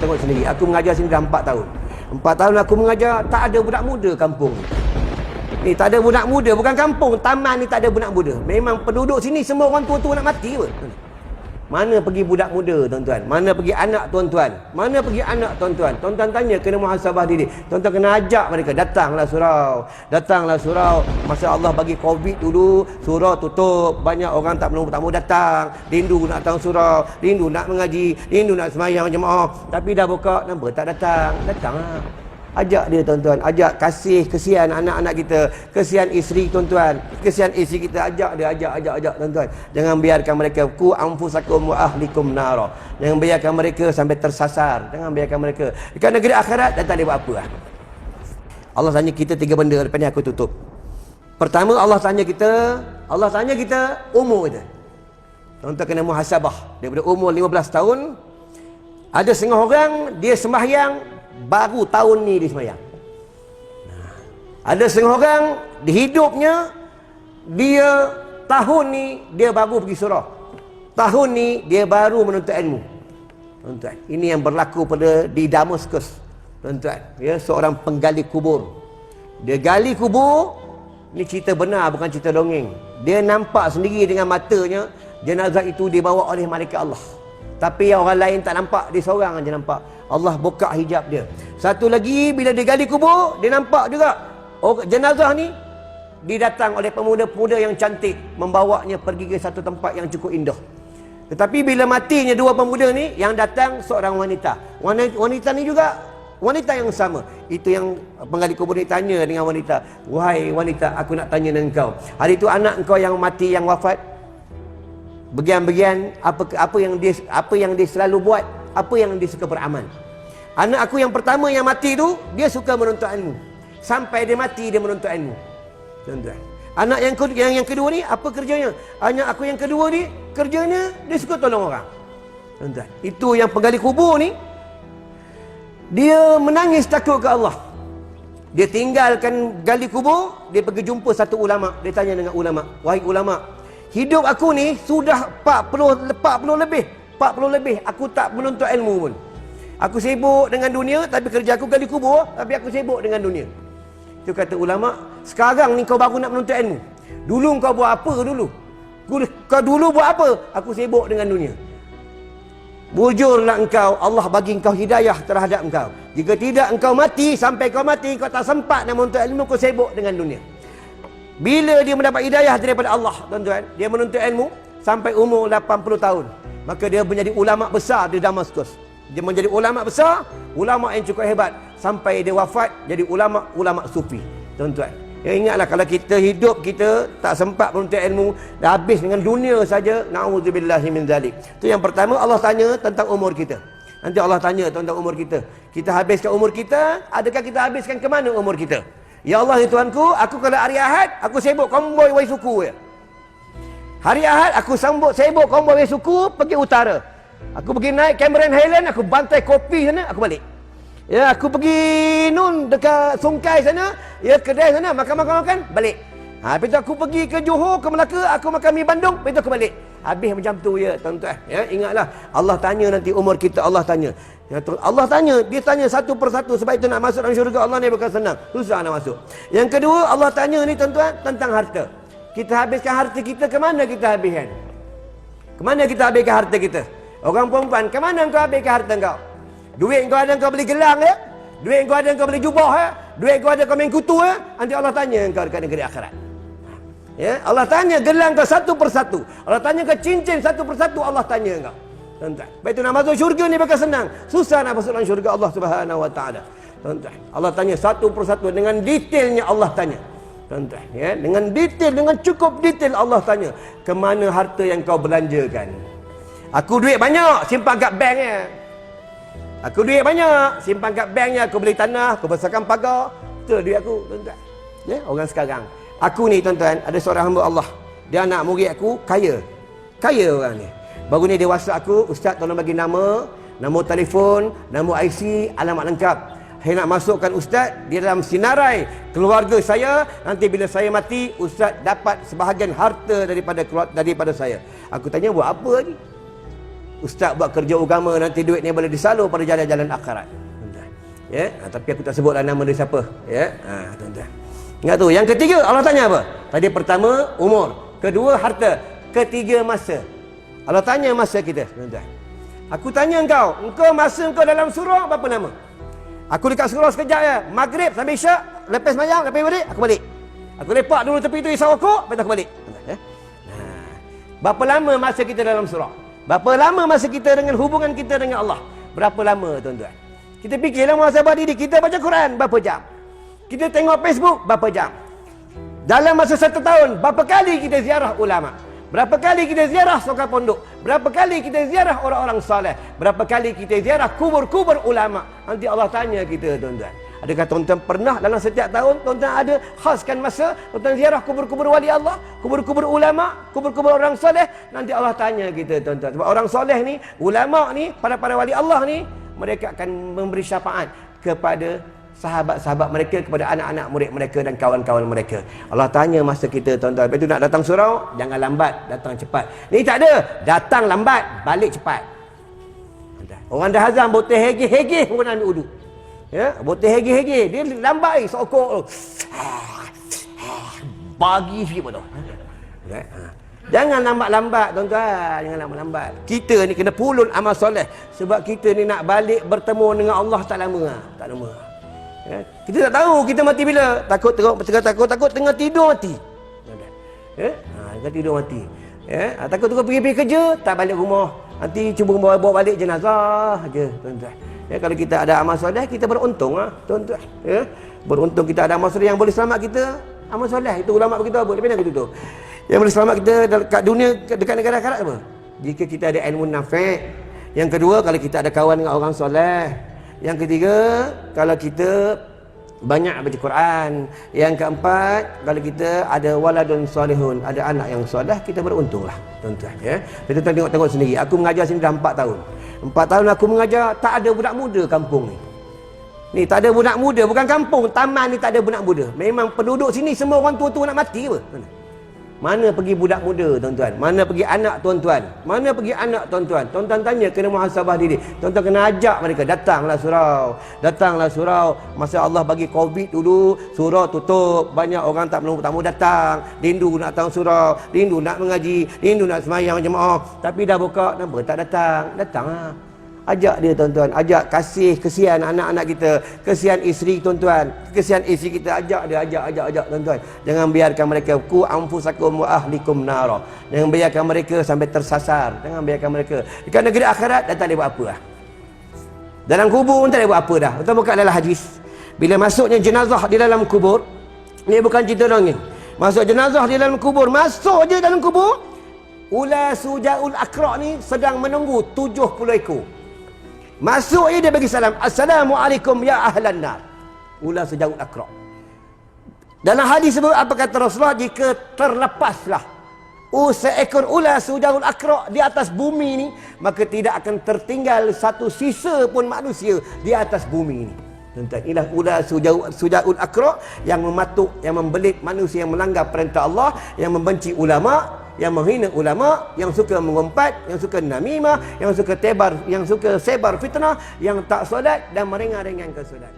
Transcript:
tengok sendiri. Aku mengajar sini dah 4 tahun. 4 tahun aku mengajar, tak ada budak muda kampung ni. Tak ada budak muda, bukan kampung, taman ni tak ada budak muda. Memang penduduk sini semua orang tua-tua nak mati pun. Mana pergi budak muda, tuan-tuan? Mana pergi anak, tuan-tuan? Mana pergi anak, tuan-tuan? Tuan-tuan tanya, kena muhasabah diri. Tuan-tuan kena ajak mereka, datanglah surau. Datanglah surau. Masa Allah bagi Covid dulu, surau tutup. Banyak orang tak mau datang. Rindu nak datang surau, rindu nak mengaji, rindu nak sembahyang jemaah. Tapi dah buka, nampak tak datang. Datanglah. Ajak dia, tuan-tuan. Ajak, kesian anak-anak kita, kesian isteri, tuan-tuan, kesian isteri kita. Ajak dia, ajak, tuan-tuan. Jangan biarkan mereka ku anfusakum wa ahlikum nara. Jangan biarkan mereka sampai tersasar. Jangan biarkan mereka dekat negeri akhirat dan tak boleh buat apa lah. Allah tanya kita 3 benda, lepas ni aku tutup. Pertama, Allah tanya kita umur kita. Tuan-tuan kena muhasabah. Daripada umur 15 tahun, ada setengah orang dia sembahyang baru tahun ni dia sembahyang. Ada setengah orang di hidupnya, dia tahun ni dia baru pergi surau. Tahun ni dia baru menuntut ilmu. Tuan-tuan, ini yang berlaku pada di Damaskus. Tuan-tuan, ya, seorang penggali kubur. Dia gali kubur, ni cerita benar bukan cerita dongeng. Dia nampak sendiri dengan matanya jenazah itu dibawa oleh malaikat Allah. Tapi yang orang lain tak nampak, dia seorang aja nampak. Allah buka hijab dia. Satu lagi, bila dia gali kubur, dia nampak juga jenazah ni didatang oleh pemuda-pemuda yang cantik, membawanya pergi ke satu tempat yang cukup indah. Tetapi bila matinya 2 pemuda ni, yang datang seorang wanita. Wanita ni juga wanita yang sama. Itu yang penggali kubur ni tanya dengan wanita, "Wahai wanita, aku nak tanya dengan kau. Hari itu anak kau yang mati, yang wafat, bagian-bagian apa yang dia selalu buat, apa yang dia suka beramal. Anak aku yang pertama yang mati tu, dia suka menuntut ilmu. Sampai dia mati dia menuntut ilmu." Tuan-tuan, anak yang kedua ni apa kerjanya? Anak aku yang kedua ni kerjanya dia suka tolong orang. Tuan-tuan, itu yang penggali kubur ni, dia menangis takut ke Allah. Dia tinggalkan gali kubur, dia pergi jumpa satu ulama. Dia tanya dengan ulama, "Wahai ulama, hidup aku ni sudah 40 lebih aku tak menuntut ilmu pun. Aku sibuk dengan dunia, tapi kerja aku gali kubur, tapi aku sibuk dengan dunia." Itu kata ulama, "Sekarang ni kau baru nak menuntut ilmu. Dulu kau buat apa dulu? Kau dulu buat apa? Aku sibuk dengan dunia. Bujurlah engkau, Allah bagi engkau hidayah terhadap engkau. Jika tidak, engkau mati, sampai kau mati kau tak sempat nak menuntut ilmu, kau sibuk dengan dunia." Bila dia mendapat hidayah daripada Allah, tuan-tuan, dia menuntut ilmu sampai umur 80 tahun. Maka dia menjadi ulama besar di Damaskus. Dia menjadi ulama besar, ulama yang cukup hebat, sampai dia wafat jadi ulama sufi. Tuan-tuan, ya, ingatlah kalau kita hidup kita tak sempat menuntut ilmu, dah habis dengan dunia saja, na'udzubillahi min zalik. Itu yang pertama. Allah tanya tentang umur kita. Nanti Allah tanya tentang umur kita. Kita habiskan umur kita, adakah kita habiskan ke mana umur kita? Ya Allah, ya Tuhanku, aku kalau hari Ahad aku sibuk konvoi wai suku ya. Hari Ahad aku sibuk konvoi wai suku pergi utara. Aku pergi naik Cameron Highland, aku bantai kopi sana, aku balik. Ya, aku pergi dekat Sungkai sana, ya, kedai sana, makan, balik. Lepas tu aku pergi ke Johor, ke Melaka, aku makan mi Bandung, lepas tu aku balik. Habis macam tu ya, tuan-tuan. Ya, ingatlah, Allah tanya nanti umur kita, Allah tanya. Ya, Allah tanya, dia tanya satu persatu. Sebab itu nak masuk dalam syurga Allah ni bukan senang, susah nak masuk. Yang kedua, Allah tanya ni, tuan-tuan, tentang harta. Kita habiskan harta kita, ke mana kita habiskan? Ke mana kita habiskan harta kita? Orang perempuan, ke mana kau habiskan harta kau? Duit kau ada kau beli gelang ya? Duit kau ada kau beli jubah ya? Duit kau ada kau main kutu ya? Nanti Allah tanya kau dekat negeri akhirat. Ya, Allah tanya gelang kau satu persatu. Allah tanya kau cincin satu persatu, Allah tanya kau. Tuan-tuan, baik itu nak masuk syurga ni bukan senang. Susah nak masuk dalam syurga Allah Subhanahu wa taala. Tuan-tuan, Allah tanya satu persatu dengan detailnya, Allah tanya. Tuan-tuan, ya, dengan detail, dengan cukup detail Allah tanya, ke mana harta yang kau belanjakan? Aku duit banyak, simpan kat bank ya. Aku duit banyak, simpan kat banknya, aku beli tanah, aku besarkan pagar. Itu duit aku, tuan-tuan. Ya, orang sekarang. Aku ni, tuan-tuan, ada seorang hamba Allah. Dia anak murid aku, kaya. Kaya orang ni. Baru ni dia WhatsApp aku, "Ustaz tolong bagi nama telefon, nama IC, alamat lengkap. Saya nak masukkan Ustaz di dalam sinarai keluarga saya. Nanti bila saya mati, Ustaz dapat sebahagian harta daripada saya." Aku tanya, buat apa ni? ustaz buat kerja agama, nanti duit ni boleh disalur pada jalan-jalan akhirat. Ya, tapi aku tak sebutlah nama dia siapa. Ya, tuan-tuan. Ingat tu. Yang ketiga, Allah tanya apa? Tadi pertama umur, kedua harta, ketiga masa. Allah tanya masa kita, tuan-tuan. Aku tanya engkau masa engkau dalam surau berapa lama? Aku dekat surau sekejap ya, maghrib sampai isyak, lepas sembahyang, lepas balik, aku balik. Aku lepak dulu tepi tu isap rokok, lepas tu aku balik. Berapa lama masa kita dalam surau? Berapa lama masa kita dengan hubungan kita dengan Allah? Berapa lama, tuan-tuan? Kita fikirlah muhasabah diri. Kita baca Quran berapa jam? Kita tengok Facebook berapa jam? Dalam masa 1 tahun, berapa kali kita ziarah ulama? Berapa kali kita ziarah sokar pondok? Berapa kali kita ziarah orang-orang soleh? Berapa kali kita ziarah kubur-kubur ulama? Nanti Allah tanya kita, tuan-tuan. Adakah tuan-tuan pernah dalam setiap tahun tuan-tuan ada khaskan masa tuan-tuan ziarah kubur-kubur wali Allah, kubur-kubur ulama, kubur-kubur orang soleh? Nanti Allah tanya kita, tuan-tuan. Sebab orang soleh ni, ulama ni, para wali Allah ni, mereka akan memberi syafaat kepada sahabat-sahabat mereka, kepada anak-anak murid mereka dan kawan-kawan mereka. Allah tanya masa kita, tuan-tuan. Lepas tu nak datang surau, jangan lambat, datang cepat. Ni tak ada, datang lambat, balik cepat. Orang dah azam, botol hegeh-hegeh pun nak ambil uduk. Ya, botol hegeh-hegeh, dia lambat sokok tu. Bagi sikit pun tu. Jangan lambat-lambat, tuan-tuan. Jangan lambat-lambat. Kita ni kena pulun amal soleh. Sebab kita ni nak balik bertemu dengan Allah tak lama. Tak lama. Ya? Kita tak tahu kita mati bila. Takut tengah tidur mati. Ya? Tengah tidur mati. Ya? Takut pergi kerja, tak balik rumah. Nanti cuba bawa balik jenazah je, tuan-tuan. Ya, kalau kita ada amal soleh, kita beruntung tuan-tuan. Ya? Beruntung kita ada amal soleh yang boleh selamat kita. Amal soleh itu ulama beritahu apa? Lebih nak tu. Yang boleh selamat kita dekat dunia, dekat negara akhirat apa? Jika kita ada ilmu nafi'. Yang kedua, kalau kita ada kawan dengan orang soleh. Yang ketiga, kalau kita banyak baca Quran. Yang keempat, kalau kita ada waladun solihun, ada anak yang soleh, kita beruntunglah, tuan-tuan. Ya, tuan-tuan tengok sendiri. Aku mengajar sini dah 4 tahun. 4 tahun aku mengajar, tak ada budak muda kampung ni. Ni tak ada budak muda, bukan kampung, taman ni tak ada budak muda. Memang penduduk sini semua orang tua-tua nak mati apa? Mana pergi budak muda, tuan-tuan? Mana pergi anak, tuan-tuan? Mana pergi anak, tuan-tuan? Tuan-tuan tanya, kena muhasabah diri. Tuan-tuan kena ajak mereka, datanglah surau. Datanglah surau. Masa Allah bagi Covid dulu, surau tutup. Banyak orang tak mau datang. Rindu nak datang surau. Rindu nak mengaji. Rindu nak semayang jemaah. Tapi dah buka, kenapa tak datang? Datanglah. Ajak dia, tuan-tuan. Ajak, kesian anak-anak kita, kesian isteri, tuan-tuan. Kesian isteri kita, ajak dia, ajak, tuan-tuan. Jangan biarkan mereka ku anfusakum wa ahlikum nara. Jangan biarkan mereka sampai tersasar. Jangan biarkan mereka. Dekat negeri akhirat dah tak boleh buat apa dah. Dalam kubur pun tak boleh buat apa dah. Betul bukan dalam hadis. Bila masuknya jenazah di dalam kubur, ni bukan cerita dongeng. Masuk jenazah di dalam kubur, masuk je dalam kubur. Ula sujaul akra ni sedang menunggu 70 ekor. Masuk je dia bagi salam. Assalamualaikum ya ahlan nar. Ula sejauh akra. Dalam hadis sebut apa kata Rasulullah, jika terlepaslah seekor ula sejauh akra di atas bumi ni, maka tidak akan tertinggal satu sisa pun manusia di atas bumi ni. Tuan-tuan, inilah ula suja'ul akra yang mematuk, yang membelit manusia yang melanggar perintah Allah, yang membenci ulama, yang menghina ulama, yang suka mengumpat, yang suka namimah, yang suka sebar fitnah, yang tak solat dan meringan-ringankan solat.